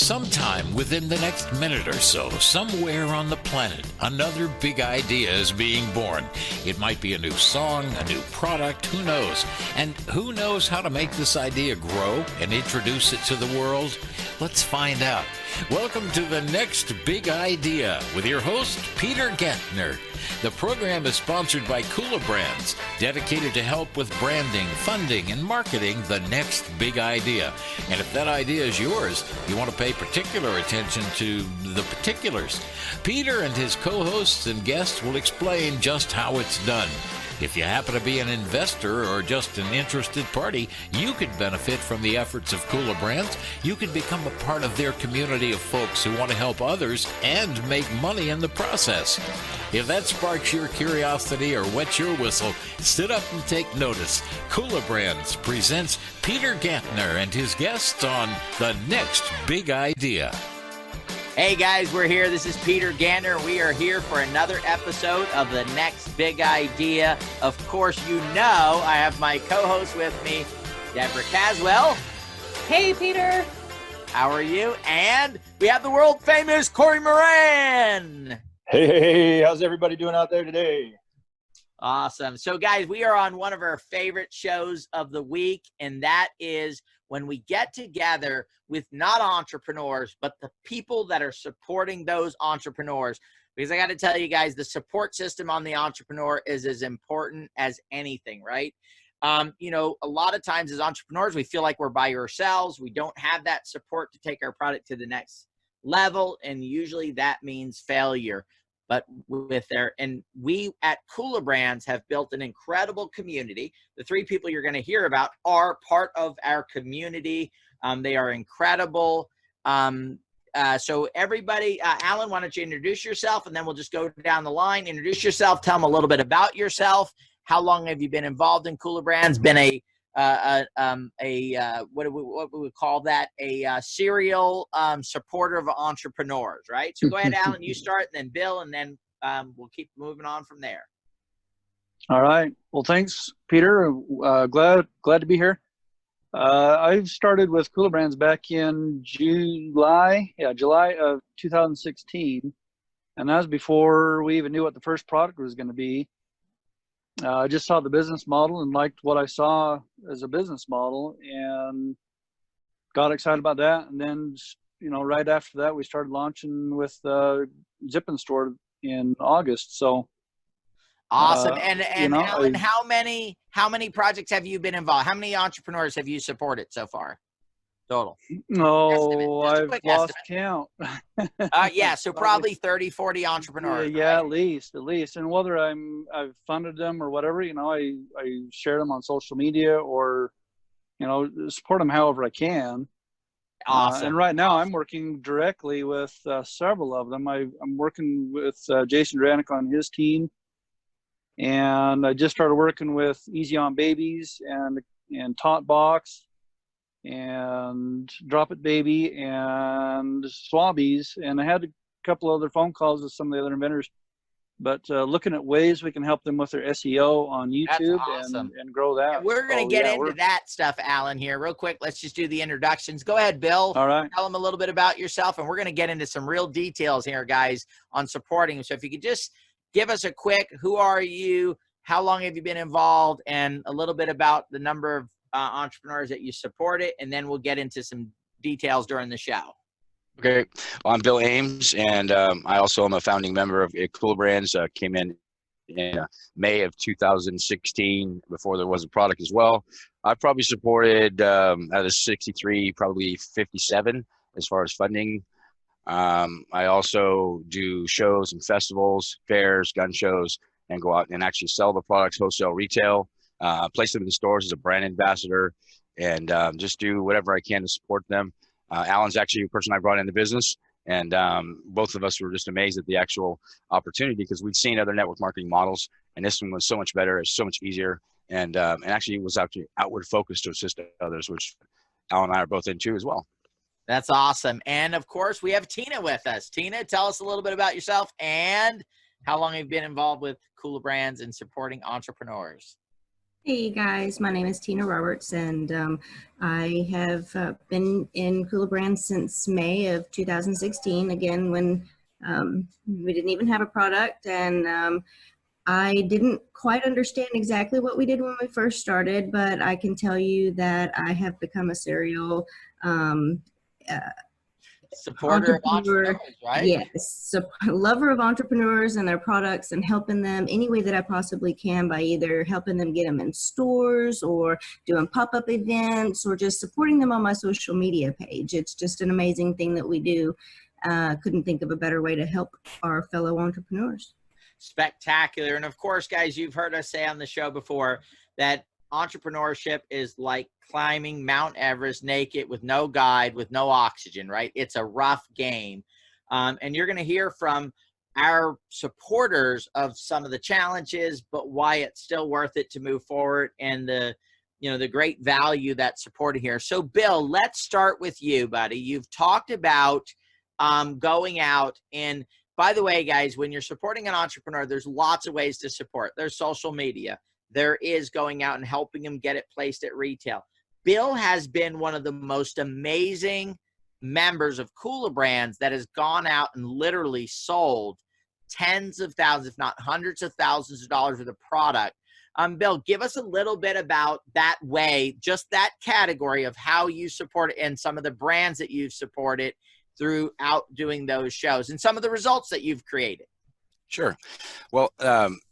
Sometime within the next minute or so, somewhere on the planet, another big idea is being born. It might be a new song, a new product, who knows? And who knows how to make this idea grow and introduce it to the world? Let's find out. Welcome to The Next Big Idea with your host, Peter Gantner. The program is sponsored by kulaBrands, dedicated to help with branding, funding, and marketing the next big idea. And if that idea is yours, you want to pay particular attention to the particulars. Peter and his co-hosts and guests will explain just how it's done. If you happen to be an investor or just an interested party, you could benefit from the efforts of kulaBrands. You could become a part of their community of folks who want to help others and make money in the process. If that sparks your curiosity or wets your whistle, sit up and take notice. kulaBrands presents Peter Gantner and his guests on The Next Big Idea. Hey guys, we're here. This is Peter Gantner. We are here for another episode of The Next Big Idea. Of course, you know I have my co-host with me, Deborah Caswell. Hey, Peter. How are you? And we have the world famous Cory Moran. Hey, how's everybody doing out there today? Awesome. So guys, we are on one of our favorite shows of the week, and that is when we get together with not entrepreneurs, but the people that are supporting those entrepreneurs. Because I got to tell you guys, the support system on the entrepreneur is as important as anything, right? You know, a lot of times as entrepreneurs, we feel like we're by ourselves. We don't have that support to take our product to the next level. And usually that means failure. But we at kulaBrands have built an incredible community. The three people you're going to hear about are part of our community. They are incredible. So everybody, Alan, why don't you introduce yourself, and then we'll just go down the line. Introduce yourself. Tell them a little bit about yourself. How long have you been involved in kulaBrands? Been what we would call that, a serial supporter of entrepreneurs, right? So go ahead, Alan, you start, and then Bill, and then we'll keep moving on from there. All right. Well, thanks, Peter. Glad to be here. I started with kulaBrands back in July of 2016, and that was before we even knew what the first product was going to be. I just saw the business model and liked what I saw as a business model and got excited about that. And then, you know, right after that, we started launching with Zip and Store in August. So awesome. And you know, Alan, how many projects have you been involved? How many entrepreneurs have you supported so far? Total. No, I've lost count. Yeah, so probably 30, 40 entrepreneurs. Yeah, right? at least. And whether I've funded them or whatever, you know, I share them on social media or, you know, support them however I can. Awesome. And right now I'm working directly with several of them. I'm working with Jason Dranik on his team, and I just started working with Easy on Babies and Tot Box and Drop It Baby and Swabbies, and I had a couple other phone calls with some of the other inventors, but looking at ways we can help them with their SEO on YouTube. Awesome. and grow that. And we're going to get into that stuff, Alan, here real quick. Let's just do the introductions. Go ahead, Bill. All right. Tell them a little bit about yourself, and we're going to get into some real details here, guys, on supporting. So if you could just give us a quick, who are you, how long have you been involved, and a little bit about the number of entrepreneurs that you support it, and then we'll get into some details during the show. Okay, well, I'm Bill Ames, and I also am a founding member of kulaBrands. Came in May of 2016, before there was a product as well. I've probably supported out of 63, probably 57 as far as funding. I also do shows and festivals, fairs, gun shows, and go out and actually sell the products wholesale, retail. Place them in the stores as a brand ambassador, and just do whatever I can to support them. Alan's actually a person I brought in the business, and both of us were just amazed at the actual opportunity because we'd seen other network marketing models, and this one was so much better, it's so much easier, and actually it was actually outward focused to assist others, which Alan and I are both into as well. That's awesome. And of course, we have Tina with us. Tina, tell us a little bit about yourself and how long you've been involved with kulaBrands and supporting entrepreneurs. Hey guys, my name is Tina Roberts, and I have been in kulaBrands since May of 2016, again when we didn't even have a product, and I didn't quite understand exactly what we did when we first started, but I can tell you that I have become a serial uh, Supporter of entrepreneur. entrepreneurs, right? Yes, so lover of entrepreneurs and their products, and helping them any way that I possibly can by either helping them get them in stores or doing pop-up events or just supporting them on my social media page. It's just an amazing thing that we do. Couldn't think of a better way to help our fellow entrepreneurs. Spectacular. And of course, guys, you've heard us say on the show before that entrepreneurship is like climbing Mount Everest naked with no guide, with no oxygen, right? It's a rough game. And you're going to hear from our supporters of some of the challenges, but why it's still worth it to move forward, and the great value that's supported here. So Bill, let's start with you, buddy. You've talked about going out, and by the way, guys, when you're supporting an entrepreneur, there's lots of ways to support. There's social media. There is going out and helping them get it placed at retail. Bill has been one of the most amazing members of kulaBrands that has gone out and literally sold tens of thousands, if not hundreds of thousands of dollars worth of product. Bill, give us a little bit about that way, just that category of how you support it and some of the brands that you've supported throughout doing those shows and some of the results that you've created. Sure. Well,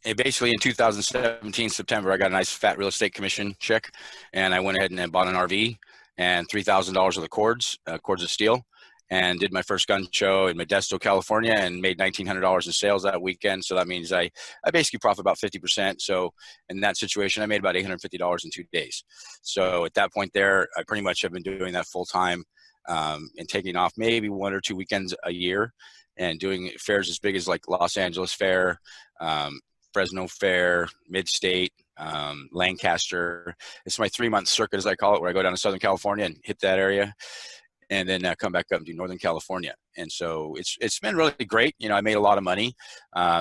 basically in 2017, September, I got a nice fat real estate commission check, and I went ahead and bought an RV and $3,000 of the cords of steel, and did my first gun show in Modesto, California, and made $1,900 in sales that weekend. So that means I basically profit about 50%. So in that situation, I made about $850 in 2 days. So at that point there, I pretty much have been doing that full time, and taking off maybe 1 or 2 weekends a year, and doing fairs as big as like Los Angeles Fair, Fresno Fair, Mid-State, Lancaster. It's my 3-month circuit, as I call it, where I go down to Southern California and hit that area, and then come back up and do Northern California. And so it's been really great. I made a lot of money.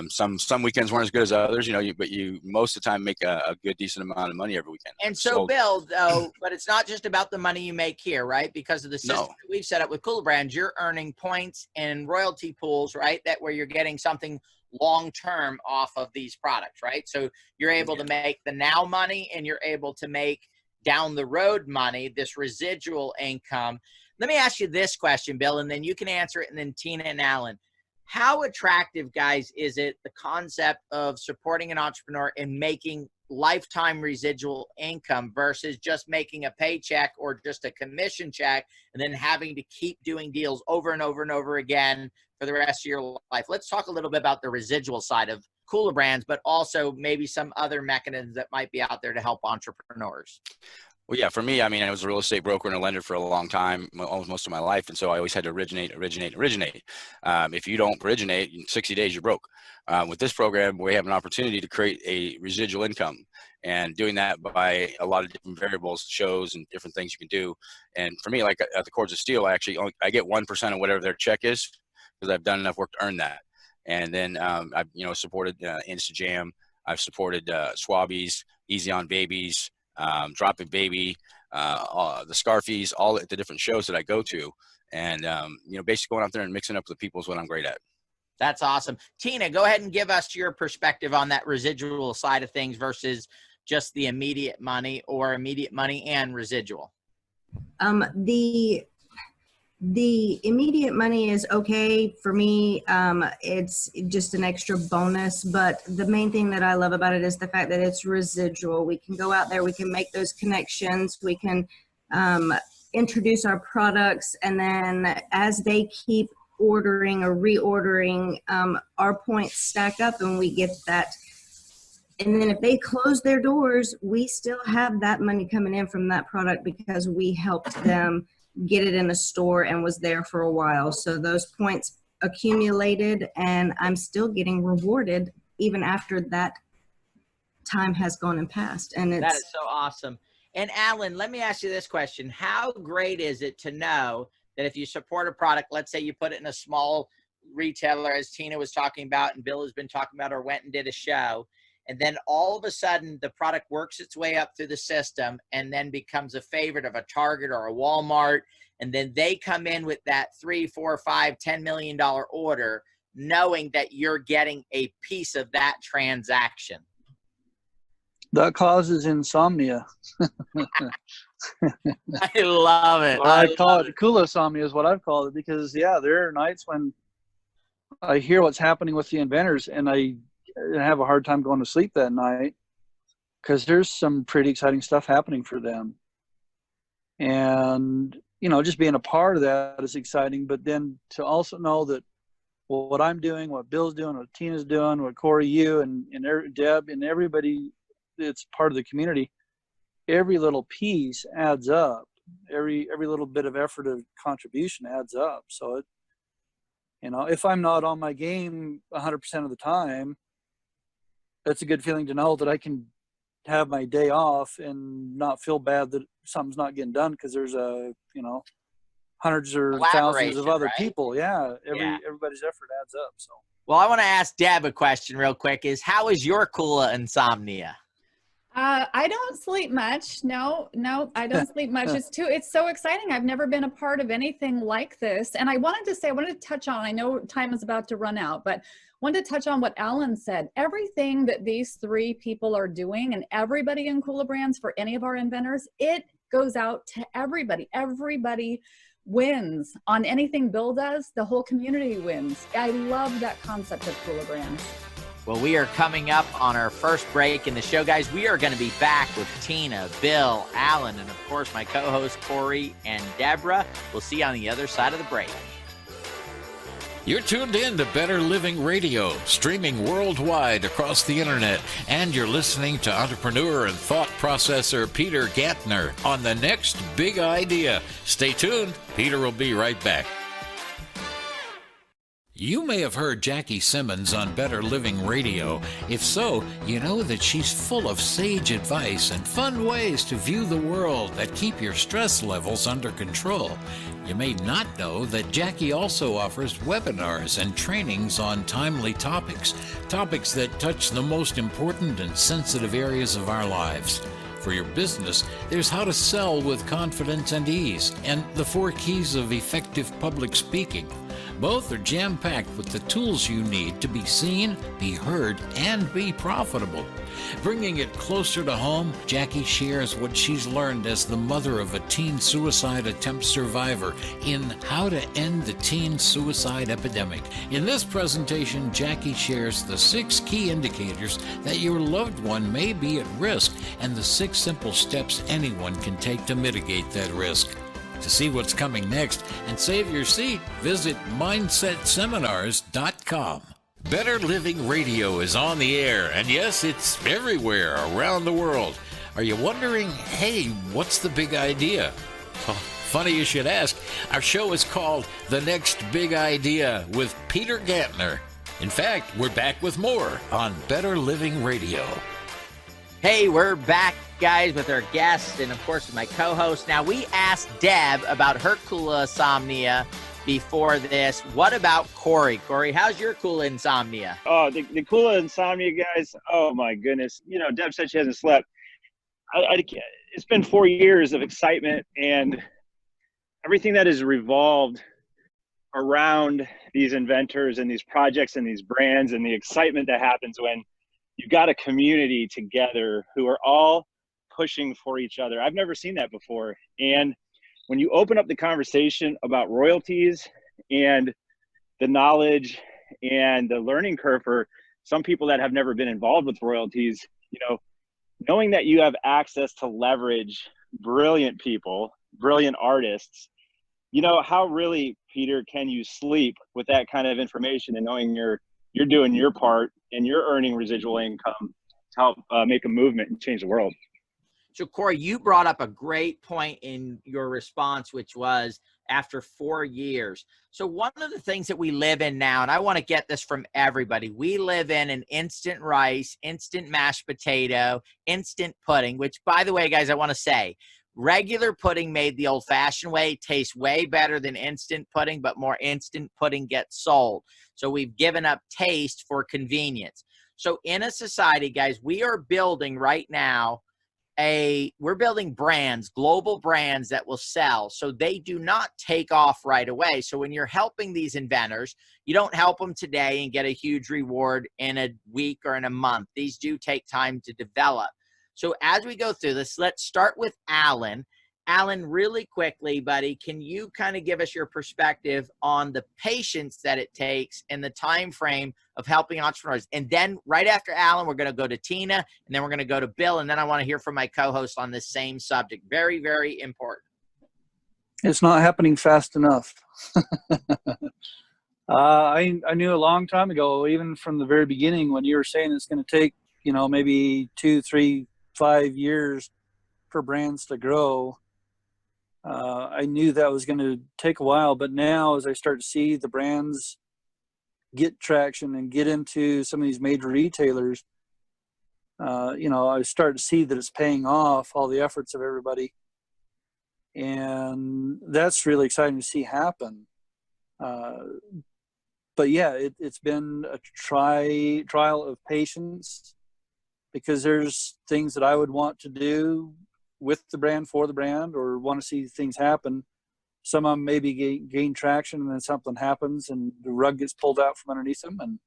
Some weekends weren't as good as others, but you most of the time make a good, decent amount of money every weekend. And so Bill, though, but it's not just about the money you make here, right? Because of the system that we've set up with kulaBrands, you're earning points and royalty pools, right? That where you're getting something long-term off of these products, right? So you're able to make the now money, and you're able to make down the road money, this residual income. Let me ask you this question, Bill, and then you can answer it, and then Tina and Alan. How attractive, guys, is it, the concept of supporting an entrepreneur and making lifetime residual income versus just making a paycheck or just a commission check and then having to keep doing deals over and over and over again for the rest of your life? Let's talk a little bit about the residual side of kulaBrands, but also maybe some other mechanisms that might be out there to help entrepreneurs. Well, yeah, for me, I was a real estate broker and a lender for a long time, almost most of my life. And so I always had to originate. If you don't originate, in 60 days, you're broke. With this program, we have an opportunity to create a residual income, and doing that by a lot of different variables, shows, and different things you can do. And for me, like at the Cords of Steel, I get 1% of whatever their check is, because I've done enough work to earn that. And then I've supported Instajam. I've supported Swabbies, Easy on Babies, Drop It Baby, the Scarfies, all the different shows that I go to, and basically going out there and mixing up with the people is what I'm great at. That's awesome. Tina, go ahead and give us your perspective on that residual side of things versus just the immediate money, or immediate money and residual. The immediate money is okay for me. It's just an extra bonus, but the main thing that I love about it is the fact that it's residual. We can go out there, we can make those connections, we can introduce our products, and then as they keep ordering or reordering, our points stack up and we get that. And then if they close their doors, we still have that money coming in from that product because we helped them get it in a store and was there for a while. So those points accumulated, and I'm still getting rewarded even after that time has gone and passed. And that is so awesome. And Alan, let me ask you this question. How great is it to know that if you support a product, let's say you put it in a small retailer, as Tina was talking about and Bill has been talking about, or went and did a show, and then all of a sudden the product works its way up through the system and then becomes a favorite of a Target or a Walmart, and then they come in with that $3, $4, $5, $10 million order, knowing that you're getting a piece of that transaction. That causes insomnia. I love it. I call it kulaSomnia is what I've called it, because there are nights when I hear what's happening with the inventors and I have a hard time going to sleep that night, because there's some pretty exciting stuff happening for them. And, just being a part of that is exciting, but then to also know that what I'm doing, what Bill's doing, what Tina's doing, what Corey, you and Deb and everybody that's part of the community, every little piece adds up. Every little bit of effort of contribution adds up. So if I'm not on my game 100% of the time, it's a good feeling to know that I can have my day off and not feel bad that something's not getting done, because there's hundreds or thousands of other people. Everybody's effort adds up. So, well, I want to ask Deb a question real quick. How is your Kula insomnia? I don't sleep much. No, I don't sleep much. It's so exciting. I've never been a part of anything like this. And I wanted to touch on, I know time is about to run out, but wanted to touch on what Alan said. Everything that these three people are doing, and everybody in kulaBrands, for any of our inventors, it goes out to everybody. Everybody wins on anything Bill does. The whole community wins. I love that concept of kulaBrands. Well, we are coming up on our first break in the show, guys. We are going to be back with Tina, Bill, Alan, and of course my co-hosts Corey and Deborah. We'll see you on the other side of the break. You're tuned in to Better Living Radio, streaming worldwide across the internet, and you're listening to entrepreneur and thought processor Peter Gantner on The Next Big Idea. Stay tuned. Peter will be right back. You may have heard Jackie Simmons on Better Living Radio. If so, you know that she's full of sage advice and fun ways to view the world that keep your stress levels under control. You may not know that Jackie also offers webinars and trainings on timely topics that touch the most important and sensitive areas of our lives. For your business, there's how to sell with confidence and ease, and the 4 keys of effective public speaking. Both are jam-packed with the tools you need to be seen, be heard, and be profitable. Bringing it closer to home, Jackie shares what she's learned as the mother of a teen suicide attempt survivor in How to End the Teen Suicide Epidemic. In this presentation, Jackie shares the 6 key indicators that your loved one may be at risk and the 6 simple steps anyone can take to mitigate that risk. To see what's coming next and save your seat, visit mindsetseminars.com. Better Living Radio is on the air, and yes, it's everywhere around the world. Are you wondering, hey, what's the big idea? Well, funny you should ask. Our show is called The Next Big Idea with Peter Gantner. In fact, we're back with more on Better Living Radio. Hey, we're back, guys, with our guests and, of course, with my co-host. Now, we asked Deb about her kulaSomnia before this. What about Corey? Corey, how's your kulaSomnia? Oh, the kulaSomnia, guys. Oh, my goodness. Deb said she hasn't slept. It's been 4 years of excitement and everything that has revolved around these inventors and these projects and these brands, and the excitement that happens when you've got a community together who are all pushing for each other. I've never seen that before. And when you open up the conversation about royalties and the knowledge and the learning curve for some people that have never been involved with royalties, knowing that you have access to leverage brilliant people, brilliant artists, how really, Peter, can you sleep with that kind of information and knowing you're doing your part and you're earning residual income to help make a movement and change the world? So, Corey, you brought up a great point in your response, which was after 4 years. So one of the things that we live in now, and I want to get this from everybody, we live in an instant rice, instant mashed potato, instant pudding, which, by the way, guys, I want to say, regular pudding made the old-fashioned way tastes way better than instant pudding, but more instant pudding gets sold. So we've given up taste for convenience. So in a society, guys, we are building right now we're building brands, global brands that will sell. So they do not take off right away. So when you're helping these inventors, you don't help them today and get a huge reward in a week or in a month. These do take time to develop. So as we go through this, let's start with Alan. Alan, really quickly, buddy, can you kind of give us your perspective on the patience that it takes and the time frame of helping entrepreneurs? And then right after Alan, we're going to go to Tina, and then we're going to go to Bill, and then I want to hear from my co-host on this same subject. Very, very important. It's not happening fast enough. I knew a long time ago, even from the very beginning, when you were saying it's going to take, maybe 2, 3, 5 years for brands to grow. I knew that was going to take a while, but now as I start to see the brands get traction and get into some of these major retailers, I start to see that it's paying off, all the efforts of everybody. And that's really exciting to see happen. But yeah, it's been a trial of patience, because there's things that I would want to do with the brand, for the brand, or want to see things happen. Some of them maybe gain traction, and then something happens and the rug gets pulled out from underneath them, and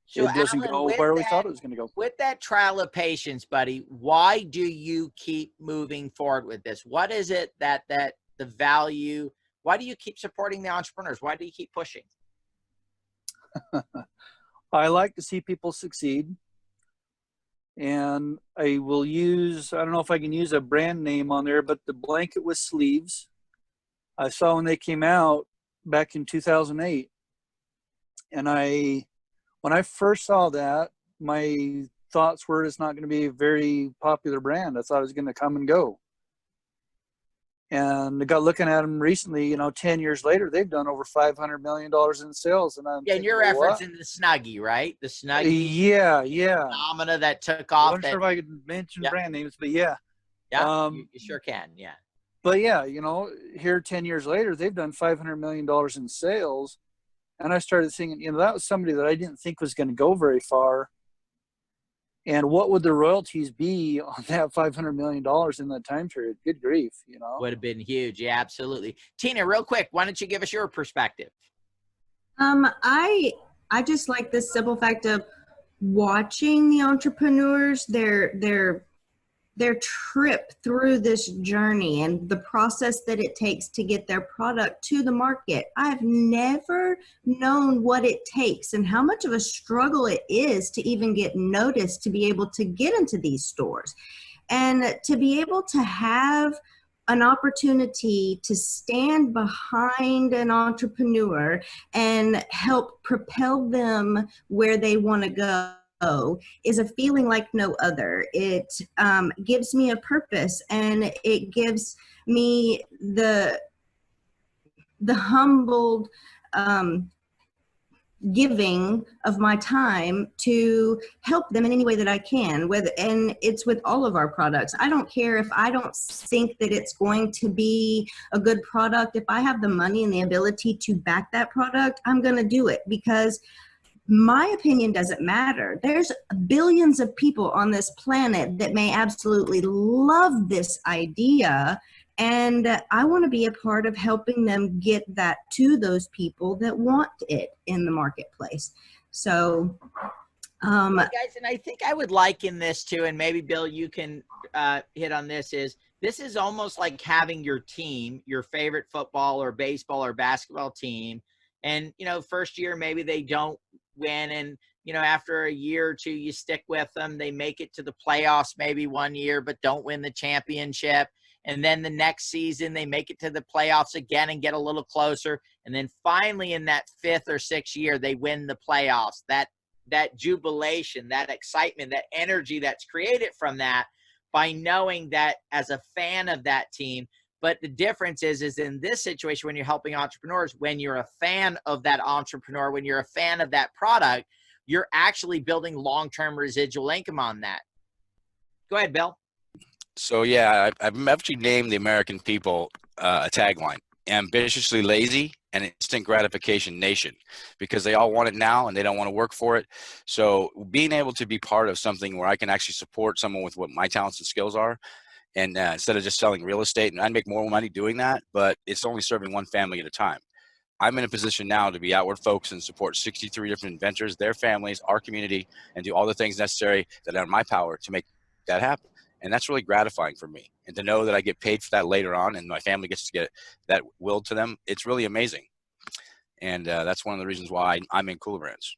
So it doesn't Alan, go with where we that- thought it was going to go. With that trial of patience, buddy, why do you keep moving forward with this? What is it that the value, why do you keep supporting the entrepreneurs? Why do you keep pushing? I like to see people succeed. And I will use, I don't know if I can use a brand name on there, but the blanket with sleeves, I saw when they came out back in 2008. And when I first saw that, my thoughts were it's not going to be a very popular brand. I thought it was going to come and go. And I got looking at them recently, 10 years later, they've done over $500 million in sales. And And you're referencing the Snuggie, right? The Snuggie Yeah. phenomena that took I off. wasn't sure if I could mention brand names, but yeah. Yeah, you sure can, yeah. But yeah, here 10 years later, they've done $500 million in sales. And I started thinking, that was somebody that I didn't think was going to go very far. And what would the royalties be on that $500 million in that time period? Good grief, Would have been huge. Yeah, absolutely. Tina, real quick, why don't you give us your perspective? I just like the simple fact of watching the entrepreneurs, their trip through this journey and the process that it takes to get their product to the market. I've never known what it takes and how much of a struggle it is to even get noticed, to be able to get into these stores, and to be able to have an opportunity to stand behind an entrepreneur and help propel them where they want to go is a feeling like no other. It gives me a purpose, and it gives me the humbled giving of my time to help them in any way that I can. And it's with all of our products. I don't care if I don't think that it's going to be a good product. If I have the money and the ability to back that product, I'm going to do it, because my opinion doesn't matter. There's billions of people on this planet that may absolutely love this idea, and I want to be a part of helping them get that to those people that want it in the marketplace. So, guys, and I think I would liken this to, and maybe Bill, you can hit on this, this is almost like having your team, your favorite football or baseball or basketball team. And, first year, maybe they don't win. And, after a year or two, you stick with them. They make it to the playoffs maybe one year, but don't win the championship. And then the next season, they make it to the playoffs again and get a little closer. And then finally, in that 5th or 6th year, they win the playoffs. That jubilation, that excitement, that energy that's created from that, by knowing that as a fan of that team. But the difference is in this situation, when you're helping entrepreneurs, when you're a fan of that entrepreneur, when you're a fan of that product, you're actually building long-term residual income on that. Go ahead, Bill. So yeah, I've actually named the American people a tagline: ambitiously lazy an instant gratification nation, because they all want it now and they don't want to work for it. So being able to be part of something where I can actually support someone with what my talents and skills are, and instead of just selling real estate, and I'd make more money doing that, but it's only serving one family at a time. I'm in a position now to be outward focused and support 63 different inventors, their families, our community, and do all the things necessary that are in my power to make that happen. And that's really gratifying for me. And to know that I get paid for that later on and my family gets to get that willed to them, it's really amazing. And that's one of the reasons why I'm in kulaBrands.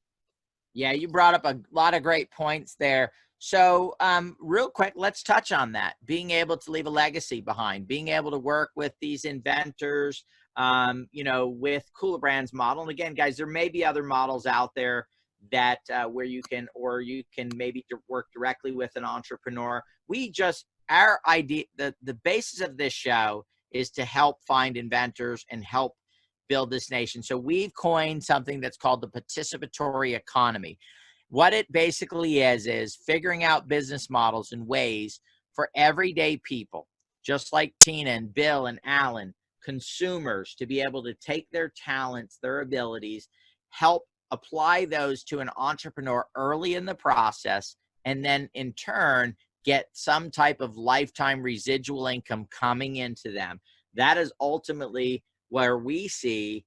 Yeah, you brought up a lot of great points there. So real quick, let's touch on that. Being able to leave a legacy behind, being able to work with these inventors, you know, with kulaBrands model. And again, guys, there may be other models out there that where you can maybe work directly with an entrepreneur. Our idea, the basis of this show is to help find inventors and help build this nation. So we've coined something that's called the participatory economy. What it basically is figuring out business models and ways for everyday people, just like Tina and Bill and Alan, consumers, to be able to take their talents, their abilities, help apply those to an entrepreneur early in the process, and then in turn get some type of lifetime residual income coming into them. That is ultimately where we see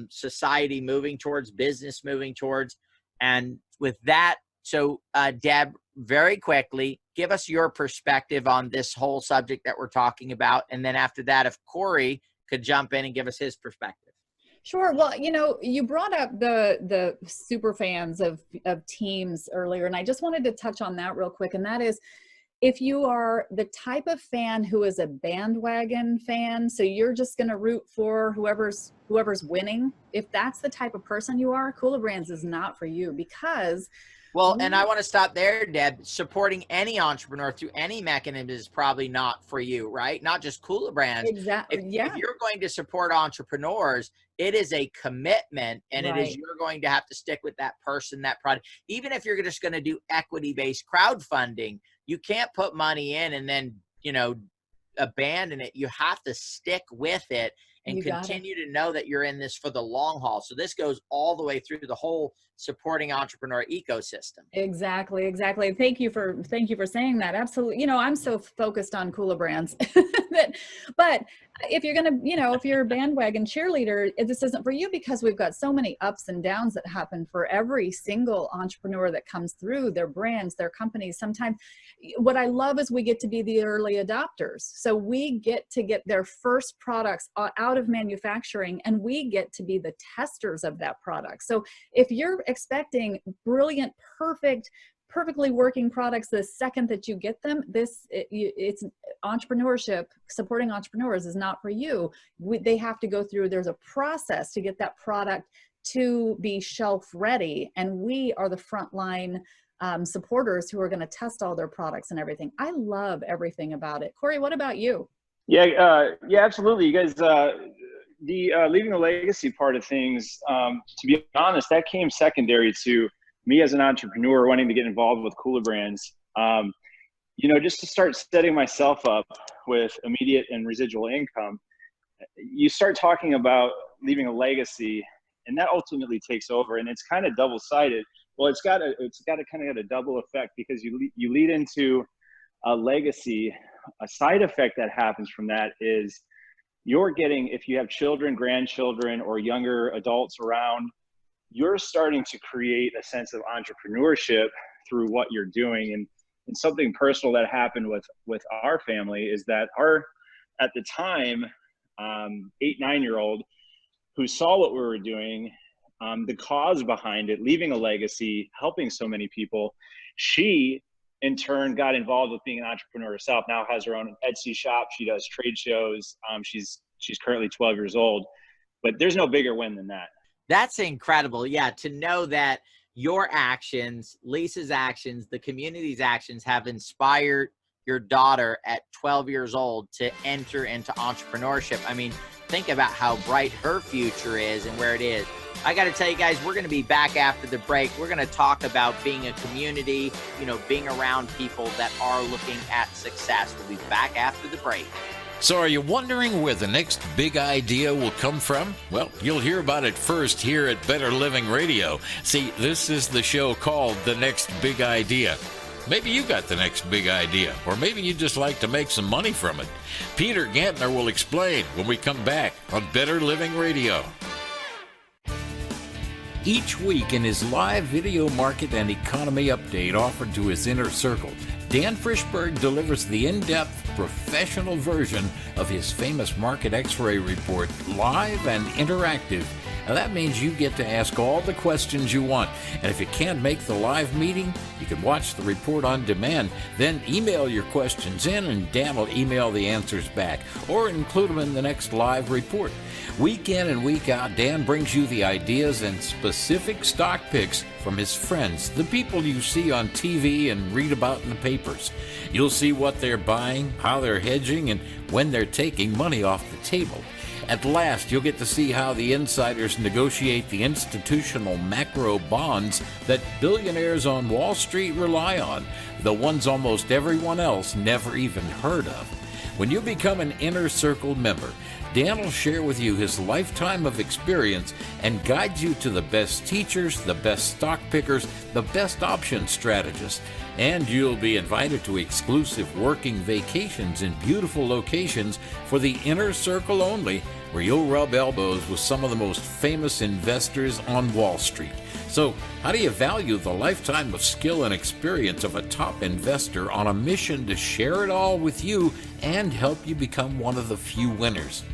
society moving towards, business moving towards. And with that, so Deb, very quickly, give us your perspective on this whole subject that we're talking about. And then after that, if Cory could jump in and give us his perspective. Sure. Well, you know, you brought up the super fans of teams earlier, and I just wanted to touch on that real quick. And that is, if you are the type of fan who is a bandwagon fan, so you're just going to root for whoever's winning, if that's the type of person you are, kulaBrands is not for you, because well, and I want to stop there, Deb. Supporting any entrepreneur through any mechanism is probably not for you, right? Not just kulaBrands. Exactly. If you're going to support entrepreneurs, it is a commitment, and Right. it is, you're going to have to stick with that person, that product. Even if you're just going to do equity-based crowdfunding, you can't put money in and then, you know, abandon it. You have to stick with it and continue to know that you're in this for the long haul. So this goes all the way through the whole supporting entrepreneur ecosystem. Exactly. Thank you for saying that. Absolutely. You know, I'm so focused on kulaBrands but if you're going to, you know, if you're a bandwagon cheerleader, this isn't for you, because we've got so many ups and downs that happen for every single entrepreneur that comes through their brands, their companies. Sometimes what I love is we get to be the early adopters. So we get to get their first products out of manufacturing, and we get to be the testers of that product. So if you're expecting brilliant, perfectly working products the second that you get them, it's entrepreneurship. Supporting entrepreneurs is not for you. They have to go through, there's a process to get that product to be shelf ready, and we are the frontline supporters who are going to test all their products and everything. I love everything about it. Cory, what about you? Yeah, absolutely. You guys, the leaving a legacy part of things, to be honest, that came secondary to me as an entrepreneur wanting to get involved with kulaBrands. You know, just to start setting myself up with immediate and residual income, you start talking about leaving a legacy, and that ultimately takes over, and it's kind of double-sided. Well, it's got to kind of get a double effect, because you lead into a legacy. A side effect that happens from that is you're getting, if you have children, grandchildren, or younger adults around, you're starting to create a sense of entrepreneurship through what you're doing. And something personal that happened with our family is that at the time, 8-9-year-old who saw what we were doing, the cause behind it, leaving a legacy, helping so many people, she in turn got involved with being an entrepreneur herself, now has her own Etsy shop. She does trade shows. She's currently 12 years old, but there's no bigger win than that. That's incredible. Yeah. To know that your actions, Lisa's actions, the community's actions have inspired your daughter at 12 years old to enter into entrepreneurship. I mean, think about how bright her future is and where it is. I got to tell you guys, we're going to be back after the break. We're going to talk about being a community, you know, being around people that are looking at success. We'll be back after the break. So are you wondering where the next big idea will come from? Well, you'll hear about it first here at Better Living Radio. See, this is the show called The Next Big Idea. Maybe you got the next big idea, or maybe you just like to make some money from it. Peter Gantner will explain when we come back on Better Living Radio. Each week in his live video market and economy update offered to his inner circle, Dan Frischberg delivers the in-depth, professional version of his famous Market X-ray report, live and interactive. Now that means you get to ask all the questions you want. And if you can't make the live meeting, you can watch the report on demand. Then email your questions in and Dan will email the answers back or include them in the next live report. Week in and week out, Dan brings you the ideas and specific stock picks from his friends, the people you see on TV and read about in the papers. You'll see what they're buying, how they're hedging, and when they're taking money off the table. At last, you'll get to see how the insiders negotiate the institutional macro bonds that billionaires on Wall Street rely on, the ones almost everyone else never even heard of. When you become an Inner Circle member, Dan will share with you his lifetime of experience and guide you to the best teachers, the best stock pickers, the best option strategists. And you'll be invited to exclusive working vacations in beautiful locations for the Inner Circle only, where you'll rub elbows with some of the most famous investors on Wall Street. So, how do you value the lifetime of skill and experience of a top investor on a mission to share it all with you and help you become one of the few winners?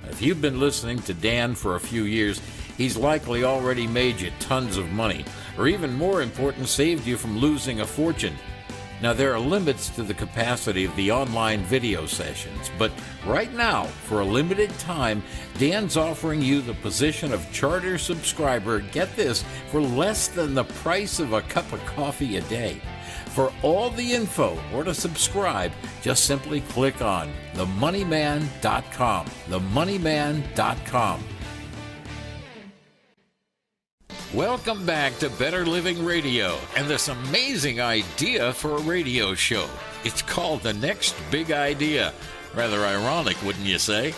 If you've been listening to Dan for a few years, he's likely already made you tons of money, or even more important, saved you from losing a fortune. Now, there are limits to the capacity of the online video sessions, but right now, for a limited time, Dan's offering you the position of charter subscriber, get this, for less than the price of a cup of coffee a day. For all the info or to subscribe, just simply click on themoneyman.com. Themoneyman.com. Welcome back to Better Living Radio and this amazing idea for a radio show. It's called The Next Big Idea. Rather ironic, wouldn't you say?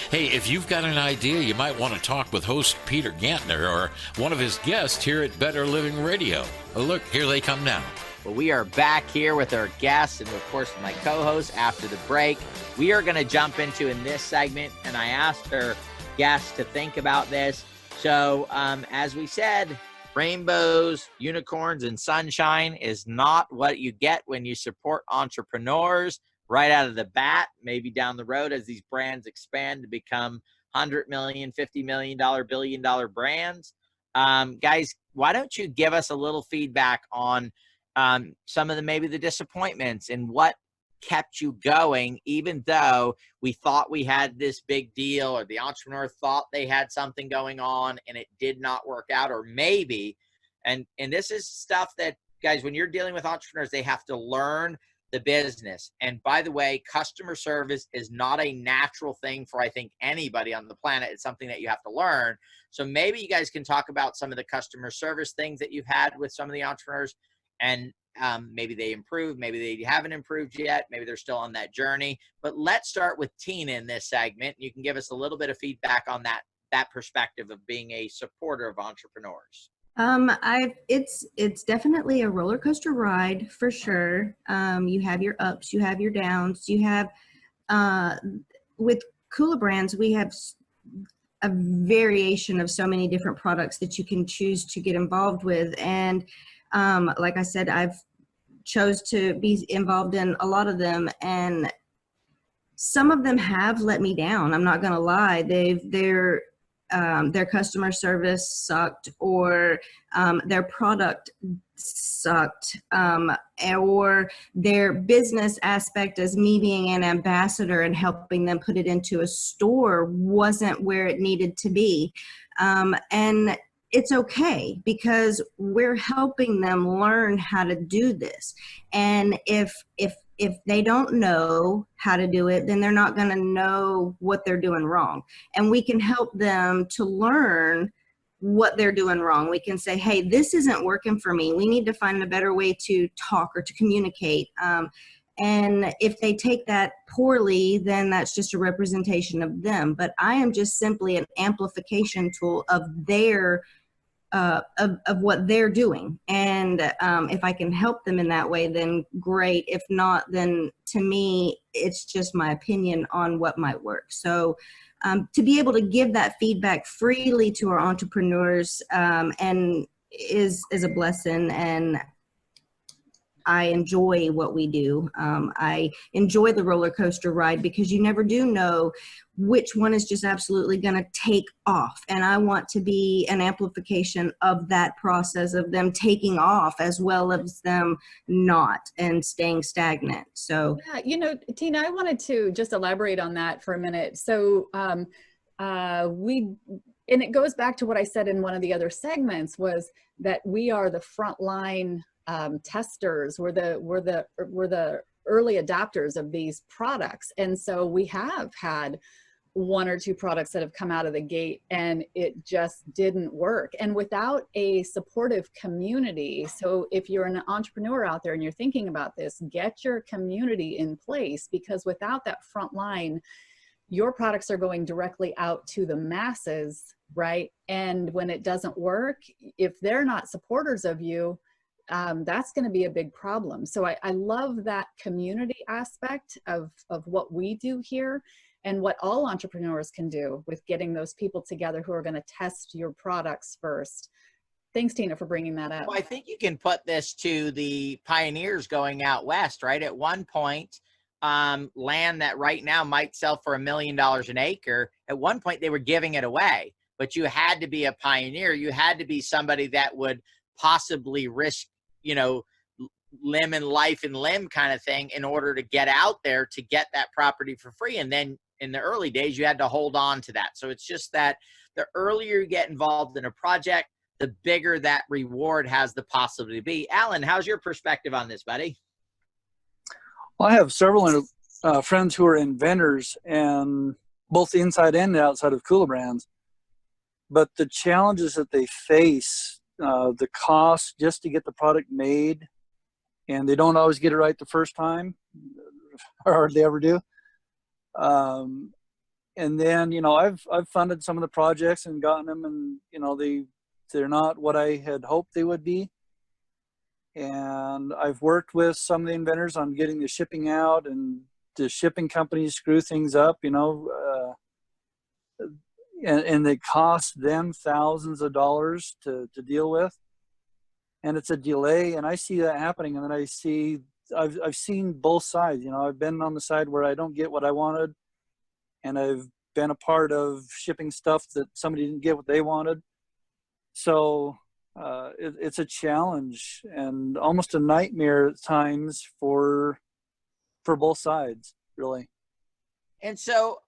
Hey, if you've got an idea, you might want to talk with host Peter Gantner or one of his guests here at Better Living Radio. Oh, look, here they come now. Well, we are back here with our guests and, of course, my co-host after the break. We are going to jump into in this segment, and I asked our guests to think about this. So, as we said, rainbows, unicorns, and sunshine is not what you get when you support entrepreneurs right out of the bat, maybe down the road as these brands expand to become $100 million, $50 million, billion-dollar brands. Guys, why don't you give us a little feedback on some of maybe the disappointments and what kept you going, even though we thought we had this big deal or the entrepreneur thought they had something going on and it did not work out, or maybe, and this is stuff that, guys, when you're dealing with entrepreneurs, they have to learn the business. And by the way, customer service is not a natural thing for, I think, anybody on the planet. It's something that you have to learn. So maybe you guys can talk about some of the customer service things that you've had with some of the entrepreneurs, and maybe they improved, maybe they haven't improved yet, maybe they're still on that journey. But let's start with Tina in this segment. You can give us a little bit of feedback on that perspective of being a supporter of entrepreneurs. It's definitely a roller coaster ride for sure. You have your ups, you have your downs, you have with kulaBrands, we have a variation of so many different products that you can choose to get involved with. And like I said, I've chose to be involved in a lot of them, and some of them have let me down. I'm not going to lie. Their customer service sucked, or their product sucked, or their business aspect as me being an ambassador and helping them put it into a store wasn't where it needed to be. And it's okay, because we're helping them learn how to do this. And if they don't know how to do it, then they're not going to know what they're doing wrong. And we can help them to learn what they're doing wrong. We can say, hey, this isn't working for me. We need to find a better way to talk or to communicate. And if they take that poorly, then that's just a representation of them. But I am just simply an amplification tool of their of what they're doing. And if I can help them in that way, then great. If not, then to me, it's just my opinion on what might work. So to be able to give that feedback freely to our entrepreneurs and is a blessing. And I enjoy what we do. I enjoy the roller coaster ride because you never do know which one is just absolutely going to take off. And I want to be an amplification of that process of them taking off as well as them not and staying stagnant. So, yeah, you know, Tina, I wanted to just elaborate on that for a minute. So and it goes back to what I said in one of the other segments was that we are the frontline testers. We're the early adopters of these products. And so we have had one or two products that have come out of the gate and it just didn't work. And without a supportive community, so if you're an entrepreneur out there and you're thinking about this, get your community in place, because without that front line, your products are going directly out to the masses, right? And when it doesn't work, if they're not supporters of you, that's going to be a big problem. So I love that community aspect of what we do here and what all entrepreneurs can do with getting those people together who are going to test your products first. Thanks, Tina, for bringing that up. Well, I think you can put this to the pioneers going out west, right? At one point, land that right now might sell for $1 million an acre, at one point they were giving it away, but you had to be a pioneer. You had to be somebody that would possibly risk, you know, limb and life and limb kind of thing in order to get out there to get that property for free. And then in the early days, you had to hold on to that. So it's just that the earlier you get involved in a project, the bigger that reward has the possibility to be. Alan, how's your perspective on this, buddy? Well, I have several friends who are inventors, and both inside and outside of kulaBrands. But the challenges that they face, the cost just to get the product made, and they don't always get it right the first time, or hardly ever do. And then, you know, I've funded some of the projects and gotten them, and you know, they're not what I had hoped they would be. And I've worked with some of the inventors on getting the shipping out, and the shipping companies screw things up, you know, and they cost them thousands of dollars to deal with. And it's a delay, and I see that happening. And then I've seen both sides. You know, I've been on the side where I don't get what I wanted, and I've been a part of shipping stuff that somebody didn't get what they wanted. So it's a challenge and almost a nightmare at times for both sides, really. And so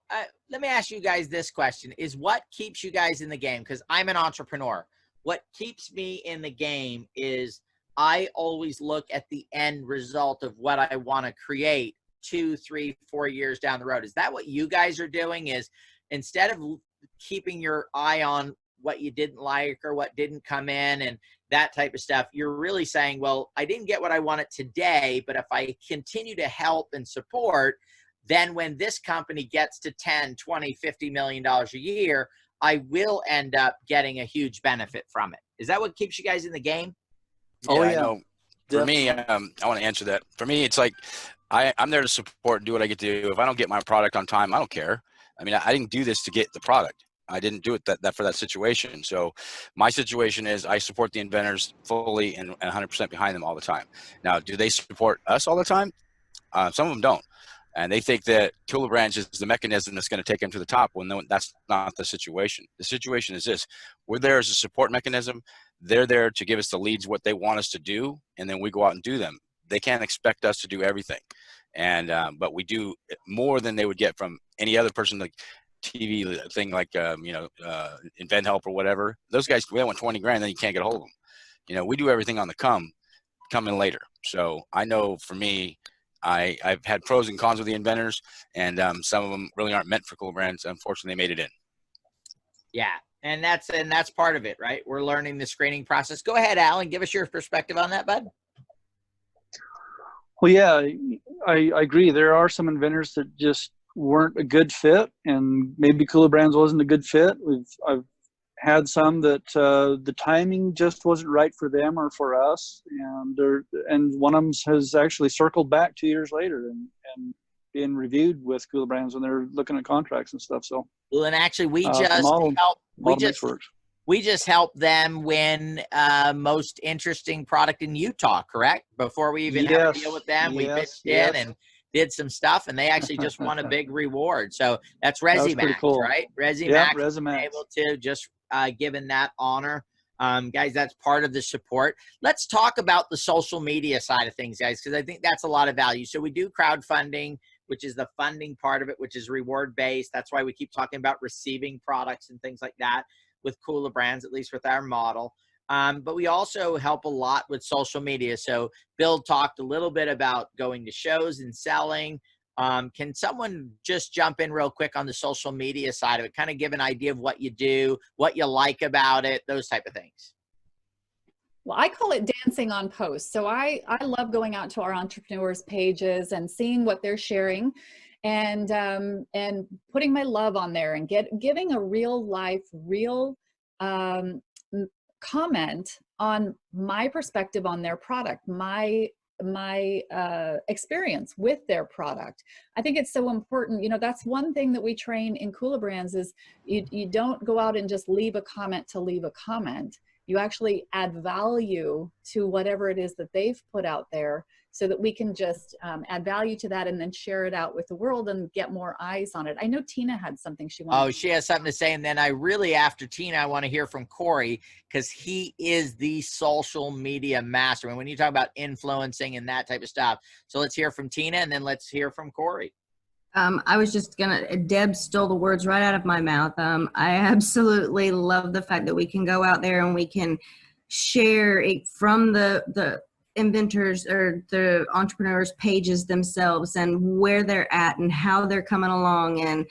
let me ask you guys this question, is what keeps you guys in the game? Because I'm an entrepreneur. What keeps me in the game is I always look at the end result of what I want to create 2, 3, 4 years down the road. Is that what you guys are doing? Is instead of keeping your eye on what you didn't like or what didn't come in and that type of stuff, you're really saying, well, I didn't get what I wanted today, but if I continue to help and support, then when this company gets to 10, 20, $50 million a year, I will end up getting a huge benefit from it. Is that what keeps you guys in the game? Oh, yeah. I know. For me, I want to answer that. For me, it's like I'm there to support and do what I get to do. If I don't get my product on time, I don't care. I mean, I didn't do this to get the product. I didn't do it that for that situation. So my situation is I support the inventors fully and 100% behind them all the time. Now, do they support us all the time? Some of them don't. And they think that kulaBrands is the mechanism that's going to take them to the top when that's not the situation. The situation is this: we're there as a support mechanism. They're there to give us the leads, what they want us to do, and then we go out and do them. They can't expect us to do everything. And but we do more than they would get from any other person, like TV thing, like Invent Help or whatever. Those guys, they want 20 grand, then you can't get a hold of them. You know, we do everything on the come in later. So I know for me, I've had pros and cons with the inventors, and some of them really aren't meant for kulaBrands. Unfortunately, they made it in. Yeah, and that's part of it, right? We're learning the screening process. Go ahead, Alan, give us your perspective on that, bud. Well, yeah, I agree. There are some inventors that just weren't a good fit, and maybe kulaBrands wasn't a good fit. I've had some that the timing just wasn't right for them or for us, and one of them has actually circled back 2 years later and being reviewed with kulaBrands when they're looking at contracts and stuff. So, well, and actually, we just helped them win most interesting product in Utah, correct? Before we even had to deal with them, we pitched in and did some stuff, and they actually just won a big reward. So that's ResiMax, cool. Right? ResiMax able to just given that honor. Guys, that's part of the support. Let's talk about the social media side of things, guys, because I think that's a lot of value. So we do crowdfunding, which is the funding part of it, which is reward-based. That's why we keep talking about receiving products and things like that with kulaBrands, at least with our model. But we also help a lot with social media. So Bill talked a little bit about going to shows and selling. Can someone just jump in real quick on the social media side of it, kind of give an idea of what you do, what you like about it, those type of things? Well, I call it dancing on posts. So I love going out to our entrepreneurs' pages and seeing what they're sharing, and putting my love on there and giving a real life, comment on my perspective on their product, my experience with their product. I think it's so important. You know, that's one thing that we train in kulaBrands is you don't go out and just leave a comment to leave a comment. You actually add value to whatever it is that they've put out there, so that we can just add value to that and then share it out with the world and get more eyes on it. I know Tina had something she wanted. Oh, she has something to say. And then after Tina, I want to hear from Cory, because he is the social media master. And when you talk about influencing and that type of stuff. So let's hear from Tina, and then let's hear from Cory. I was just Deb stole the words right out of my mouth. I absolutely love the fact that we can go out there and we can share it from the inventors or the entrepreneurs' pages themselves and where they're at and how they're coming along, and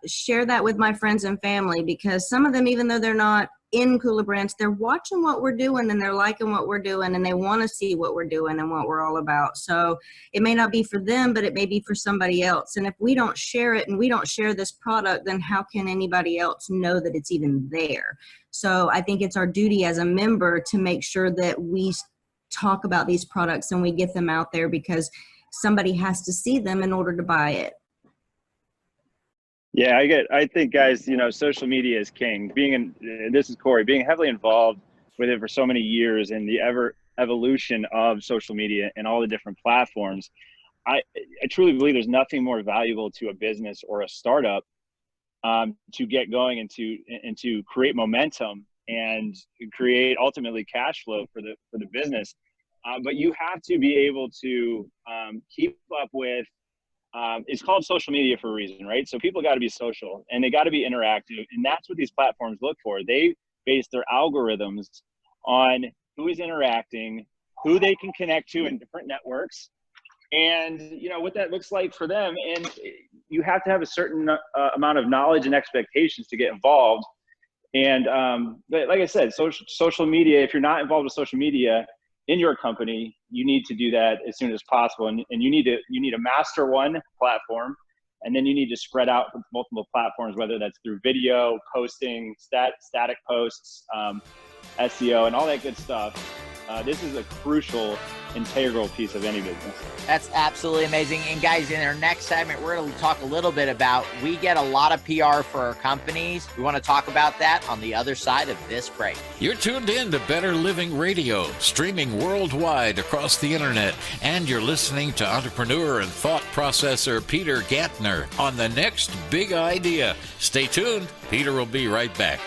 share that with my friends and family, because some of them, even though they're not in kulaBrands, they're watching what we're doing and they're liking what we're doing and they want to see what we're doing and what we're all about. So it may not be for them, but it may be for somebody else. And if we don't share it and we don't share this product, then how can anybody else know that it's even there? So I think it's our duty as a member to make sure that we talk about these products and we get them out there, because somebody has to see them in order to buy it. Yeah, I think, guys, you know, social media is king. This is Cory, being heavily involved with it for so many years, and the evolution of social media and all the different platforms. I truly believe there's nothing more valuable to a business or a startup to get going and to create momentum and create ultimately cash flow for the business. But you have to be able to keep up with. It's called social media for a reason, right? So people got to be social and they got to be interactive, and that's what these platforms look for. They base their algorithms on who is interacting, who they can connect to in different networks, and you know what that looks like for them. And you have to have a certain amount of knowledge and expectations to get involved. And but like I said, social media, if you're not involved with social media in your company, you need to do that as soon as possible. And you need to master one platform, and then you need to spread out with multiple platforms, whether that's through video, posting, static posts, SEO, and all that good stuff. This is a crucial, integral piece of any business. That's absolutely amazing. And guys, in our next segment, we're going to talk a little bit about, we get a lot of PR for our companies. We want to talk about that on the other side of this break. You're tuned in to Better Living Radio, streaming worldwide across the internet. And you're listening to entrepreneur and thought processor Peter Gantner on the next big idea. Stay tuned. Peter will be right back.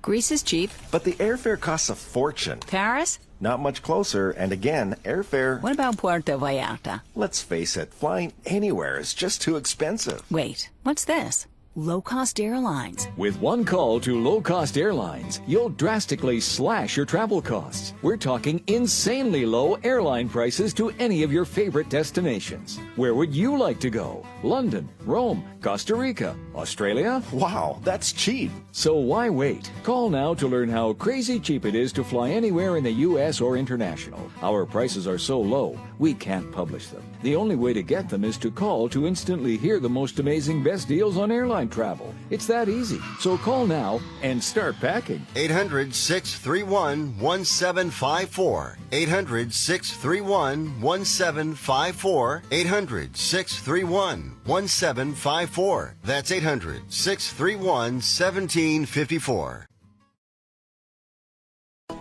Greece is cheap. But the airfare costs a fortune. Paris? Not much closer, and again, airfare... What about Puerto Vallarta? Let's face it, flying anywhere is just too expensive. Wait, what's this? Low-cost airlines. With one call to low-cost airlines, you'll drastically slash your travel costs. We're talking insanely low airline prices to any of your favorite destinations. Where would you like to go? London, Rome, Costa Rica, Australia. Wow, that's cheap. So why wait? Call now to learn how crazy cheap it is to fly anywhere in the U.S. or international. Our prices are so low, we can't publish them. The only way to get them is to call to instantly hear the most amazing best deals on airline travel. It's that easy. So call now and start packing. 800-631-1754. 800-631-1754. 800-631-1754. That's 800-631-1754.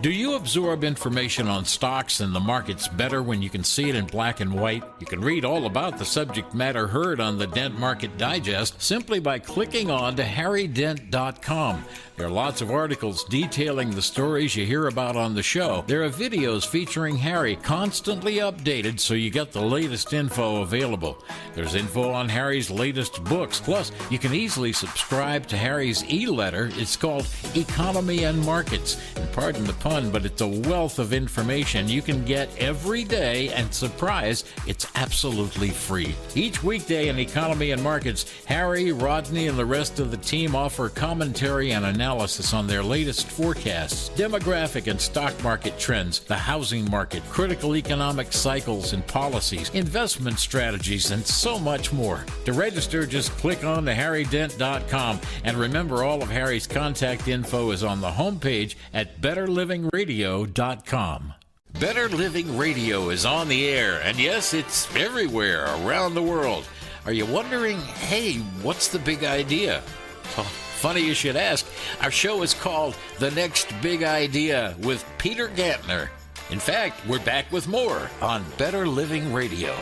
Do you absorb information on stocks and the markets better when you can see it in black and white? You can read all about the subject matter heard on the Dent Market Digest simply by clicking on to harrydent.com. There are lots of articles detailing the stories you hear about on the show. There are videos featuring Harry, constantly updated so you get the latest info available. There's info on Harry's latest books. Plus, you can easily subscribe to Harry's e-letter. It's called Economy and Markets. And pardon the pun, but it's a wealth of information you can get every day, and surprise, it's absolutely free. Each weekday in Economy and Markets, Harry, Rodney, and the rest of the team offer commentary and analysis on their latest forecasts, demographic and stock market trends, the housing market, critical economic cycles and policies, investment strategies, and so much more. To register, just click on to harrydent.com, and remember, all of Harry's contact info is on the homepage at betterlivingradio.com. Better Living Radio is on the air, and yes, it's everywhere around the world. Are you wondering, hey, what's the big idea? Well, funny you should ask. Our show is called The Next Big Idea with Peter Gantner. In fact, we're back with more on Better Living Radio.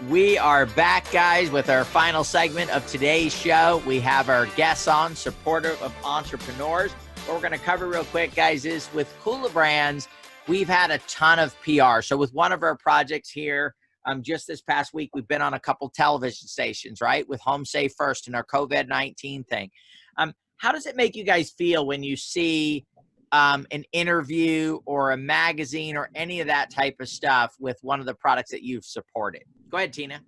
We are back, guys, with our final segment of today's show. We have our guests on, supportive of entrepreneurs. What we're going to cover real quick, guys, is with kulaBrands, we've had a ton of PR. So with one of our projects here, just this past week, we've been on a couple television stations, right? With Home Safe First and our COVID-19 thing. How does it make you guys feel when you see an interview or a magazine or any of that type of stuff with one of the products that you've supported? Go ahead, Tina.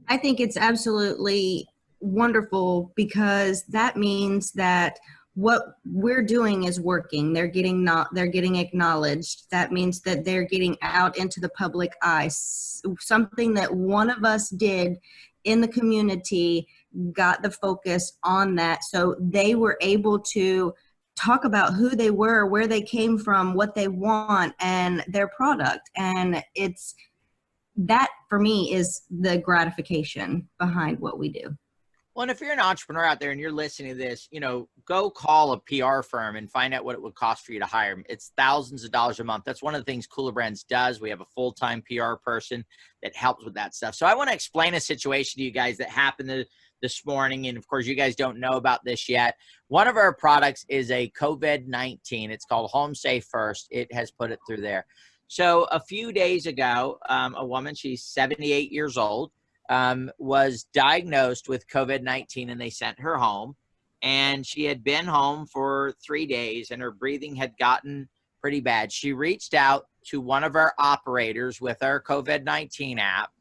I think it's absolutely wonderful because that means that what we're doing is working. They're getting acknowledged. That means that they're getting out into the public eye. Something that one of us did in the community got the focus on that. So they were able to talk about who they were, where they came from, what they want, and their product. And it's that, for me, is the gratification behind what we do. Well, and if you're an entrepreneur out there and you're listening to this, go call a PR firm and find out what it would cost for you to hire them. It's thousands of dollars a month. That's one of the things kulaBrands does. We have a full-time PR person that helps with that stuff. So I want to explain a situation to you guys that happened this morning. And of course, you guys don't know about this yet. One of our products is a COVID-19. It's called Home Safe First. It has put it through there. So a few days ago, a woman, she's 78 years old, was diagnosed with COVID-19, and they sent her home. And she had been home for 3 days, and her breathing had gotten pretty bad. She reached out to one of our operators with our COVID-19 app,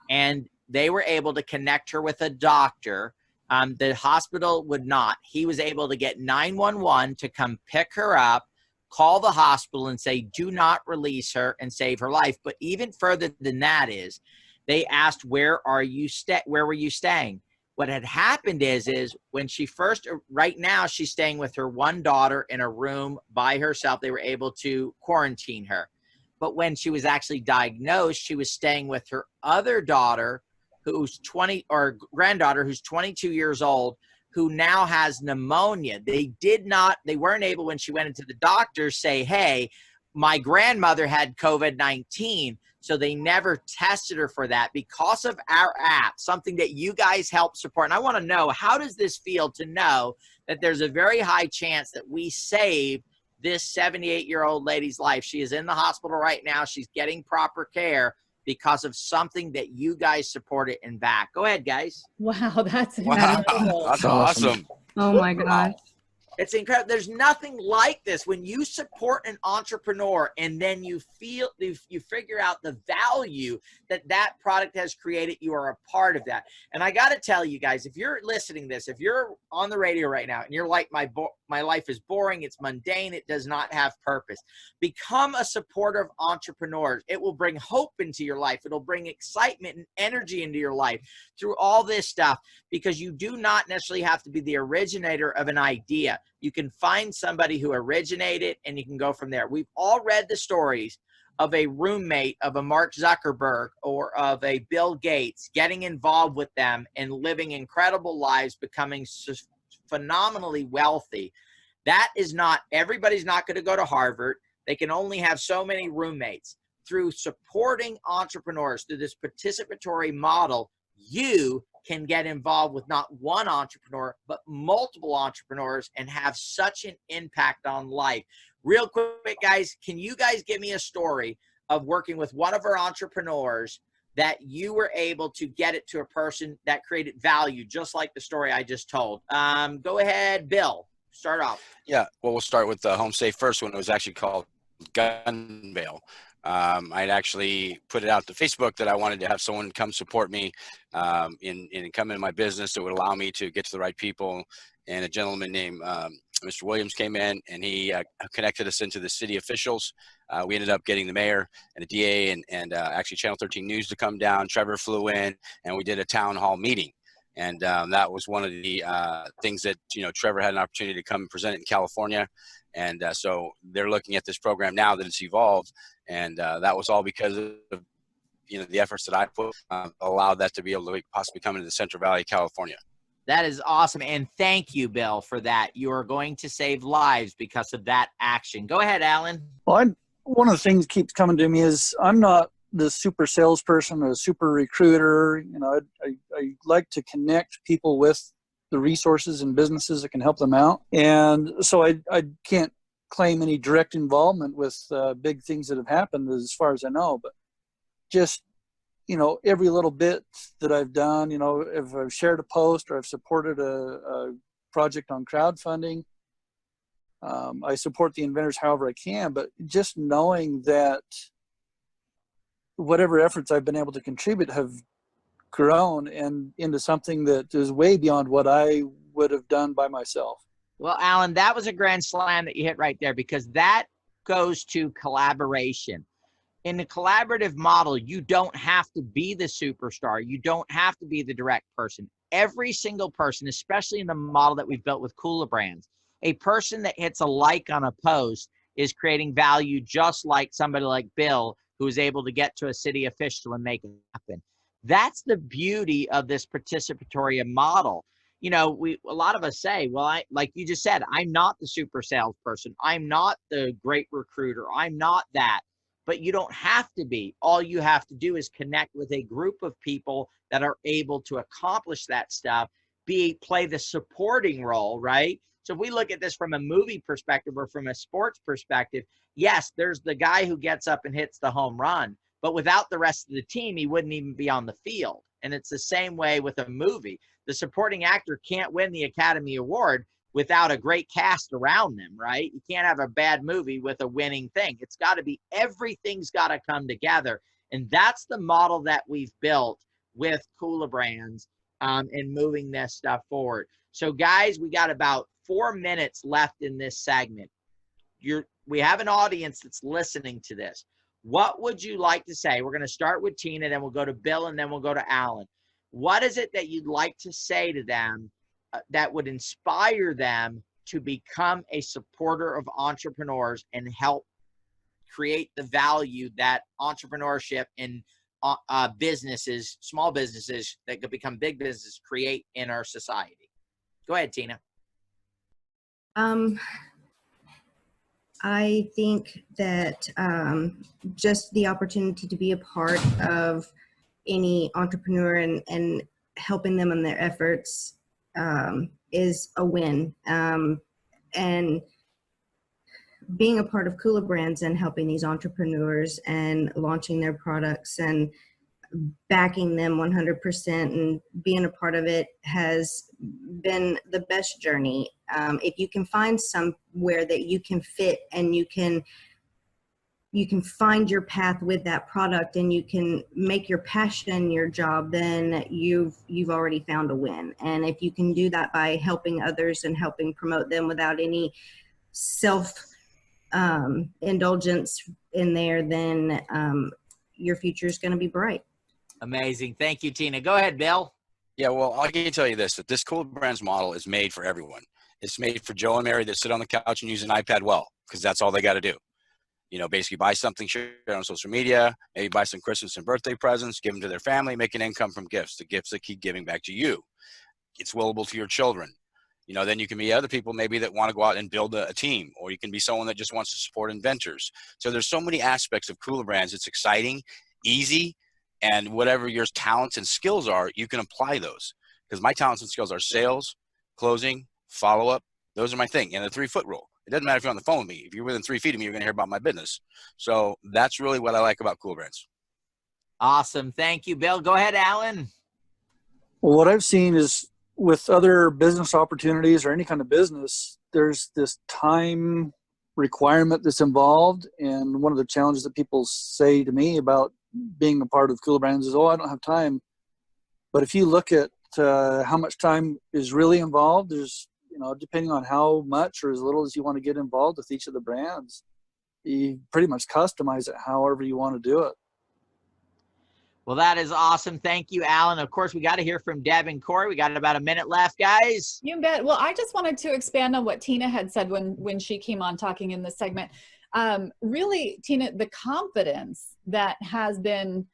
and they were able to connect her with a doctor. The hospital would not. He was able to get 911 to come pick her up, call the hospital and say, do not release her, and save her life. But even further than that is, they asked, where were you staying? What had happened is when she first, right now, she's staying with her one daughter in a room by herself. They were able to quarantine her. But when she was actually diagnosed, she was staying with her other daughter, granddaughter, who's 22 years old, who now has pneumonia. They weren't able, when she went into the doctor, say, hey, my grandmother had COVID-19. So they never tested her for that because of our app, something that you guys help support. And I want to know, how does this feel to know that there's a very high chance that we saved this 78-year-old lady's life? She is in the hospital right now. She's getting proper care because of something that you guys supported and back. Go ahead, guys. Wow, that's Wow, incredible. that's awesome. Oh my gosh. It's incredible. There's nothing like this. When you support an entrepreneur and then you figure out the value that that product has created, you are a part of that. And I got to tell you guys, if you're listening to this, if you're on the radio right now and you're like, my life is boring, it's mundane, it does not have purpose, become a supporter of entrepreneurs. It will bring hope into your life. It'll bring excitement and energy into your life through all this stuff, because you do not necessarily have to be the originator of an idea. You can find somebody who originated and you can go from there. We've all read the stories of a roommate of a Mark Zuckerberg or of a Bill Gates getting involved with them and living incredible lives, becoming phenomenally wealthy. That is not, everybody's not going to go to Harvard. They can only have so many roommates. Through supporting entrepreneurs through this participatory model, you can get involved with not one entrepreneur, but multiple entrepreneurs and have such an impact on life. Real quick, guys, can you guys give me a story of working with one of our entrepreneurs that you were able to get it to a person that created value, just like the story I just told? Go ahead, Bill. Start off. Yeah, well, we'll start with the Home Safe first, when it was actually called Gun Bail. I'd actually put it out to Facebook that I wanted to have someone come support me in come into my business that would allow me to get to the right people. And a gentleman named Mr. Williams came in, and he connected us into the city officials. We ended up getting the mayor and the DA and actually Channel 13 News to come down. Trevor flew in, and we did a town hall meeting. And that was one of the things that, Trevor had an opportunity to come and present it in California. And so they're looking at this program now that it's evolved. And that was all because of, the efforts that I put allowed that to be able to possibly come into the Central Valley, California. That is awesome. And thank you, Bill, for that. You are going to save lives because of that action. Go ahead, Alan. Well, one of the things that keeps coming to me is I'm not the super salesperson or super recruiter. I like to connect people with the resources and businesses that can help them out. And so I can't claim any direct involvement with big things that have happened as far as I know, but just, every little bit that I've done, if I've shared a post or I've supported a project on crowdfunding, I support the inventors however I can, but just knowing that whatever efforts I've been able to contribute have grown and into something that is way beyond what I would have done by myself. Well, Alan, that was a grand slam that you hit right there, because that goes to collaboration. In the collaborative model, you don't have to be the superstar. You don't have to be the direct person. Every single person, especially in the model that we've built with kulaBrands, a person that hits a like on a post is creating value, just like somebody like Bill, who is able to get to a city official and make it happen. That's the beauty of this participatory model. A lot of us say, well, like you just said, I'm not the super salesperson. I'm not the great recruiter. I'm not that. But you don't have to be. All you have to do is connect with a group of people that are able to accomplish that stuff, play the supporting role, right? So if we look at this from a movie perspective or from a sports perspective, yes, there's the guy who gets up and hits the home run, but without the rest of the team, he wouldn't even be on the field. And it's the same way with a movie. The supporting actor can't win the Academy Award without a great cast around them, right? You can't have a bad movie with a winning thing. It's got to be, everything's got to come together. And that's the model that we've built with kulaBrands and moving this stuff forward. So guys, we got about 4 minutes left in this segment. We have an audience that's listening to this. What would you like to say? We're going to start with Tina, then we'll go to Bill, and then we'll go to Alan. What is it that you'd like to say to them that would inspire them to become a supporter of entrepreneurs and help create the value that entrepreneurship and businesses, small businesses that could become big businesses, create in our society? Go ahead, Tina. I think that just the opportunity to be a part of any entrepreneur and helping them in their efforts is a win. And being a part of kulaBrands and helping these entrepreneurs and launching their products and backing them 100% and being a part of it has been the best journey. If you can find somewhere that you can fit and you can find your path with that product and you can make your passion your job, then you've already found a win. And if you can do that by helping others and helping promote them without any self indulgence in there, then your future is going to be bright. Amazing. Thank you, Tina. Go ahead, Bill. Yeah, well, I can tell you this, that this kulaBrands model is made for everyone. It's made for Joe and Mary that sit on the couch and use an iPad well, because that's all they got to do. Basically buy something, share it on social media, maybe buy some Christmas and birthday presents, give them to their family, make an income from gifts, the gifts that keep giving back to you. It's willable to your children. Then you can be other people maybe that want to go out and build a team, or you can be someone that just wants to support inventors. So there's so many aspects of kulaBrands. It's exciting, easy, and whatever your talents and skills are, you can apply those. Because my talents and skills are sales, closing, follow-up. Those are my thing. And the 3-foot rule. It doesn't matter if you're on the phone with me. If you're within 3 feet of me, you're going to hear about my business. So that's really what I like about kulaBrands. Awesome. Thank you, Bill. Go ahead, Alan. Well, what I've seen is with other business opportunities or any kind of business, there's this time requirement that's involved. And one of the challenges that people say to me about being a part of kulaBrands is, oh, I don't have time. But if you look at how much time is really involved, there's, depending on how much or as little as you want to get involved with each of the brands, you pretty much customize it however you want to do it. Well, that is awesome. Thank you, Alan. Of course, we got to hear from Deb and Corey. We got about a minute left, guys. You bet. Well, I just wanted to expand on what Tina had said when she came on talking in this segment. Really, Tina, the confidence that has been,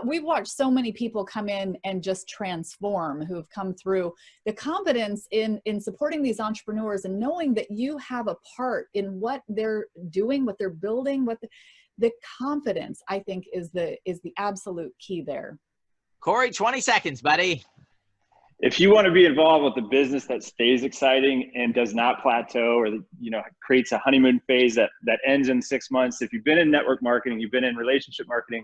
we've watched so many people come in and just transform who have come through. The confidence in supporting these entrepreneurs and knowing that you have a part in what they're doing, what they're building, the confidence, I think, is the absolute key there. Corey, 20 seconds, buddy. If you want to be involved with a business that stays exciting and does not plateau, or creates a honeymoon phase that ends in 6 months, if you've been in network marketing, you've been in relationship marketing,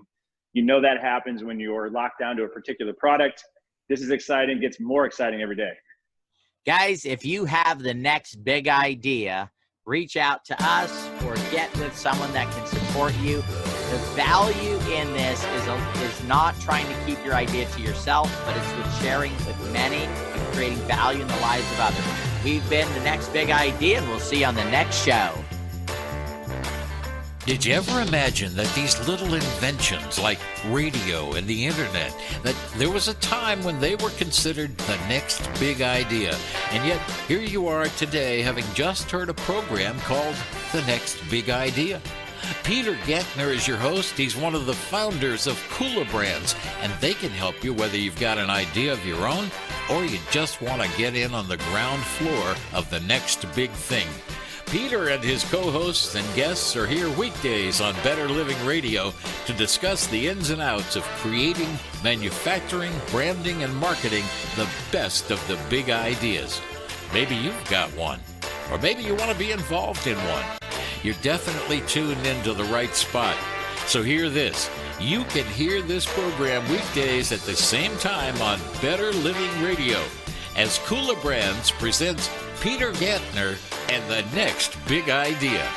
that happens when you're locked down to a particular product. This is exciting, gets more exciting every day. Guys, if you have the next big idea, reach out to us or get with someone that can support you. The value in this is not trying to keep your idea to yourself, but it's with sharing with many and creating value in the lives of others. We've been the next big idea, and we'll see you on the next show. Did you ever imagine that these little inventions like radio and the internet, that there was a time when they were considered the next big idea? And yet, here you are today having just heard a program called The Next Big Idea. Peter Gantner is your host. He's one of the founders of kulaBrands, and they can help you whether you've got an idea of your own or you just want to get in on the ground floor of the next big thing. Peter and his co-hosts and guests are here weekdays on Better Living Radio to discuss the ins and outs of creating, manufacturing, branding, and marketing the best of the big ideas. Maybe you've got one, or maybe you want to be involved in one. You're definitely tuned into the right spot. So hear this. You can hear this program weekdays at the same time on Better Living Radio as kulaBrands presents Peter Gantner and the Next Big Idea.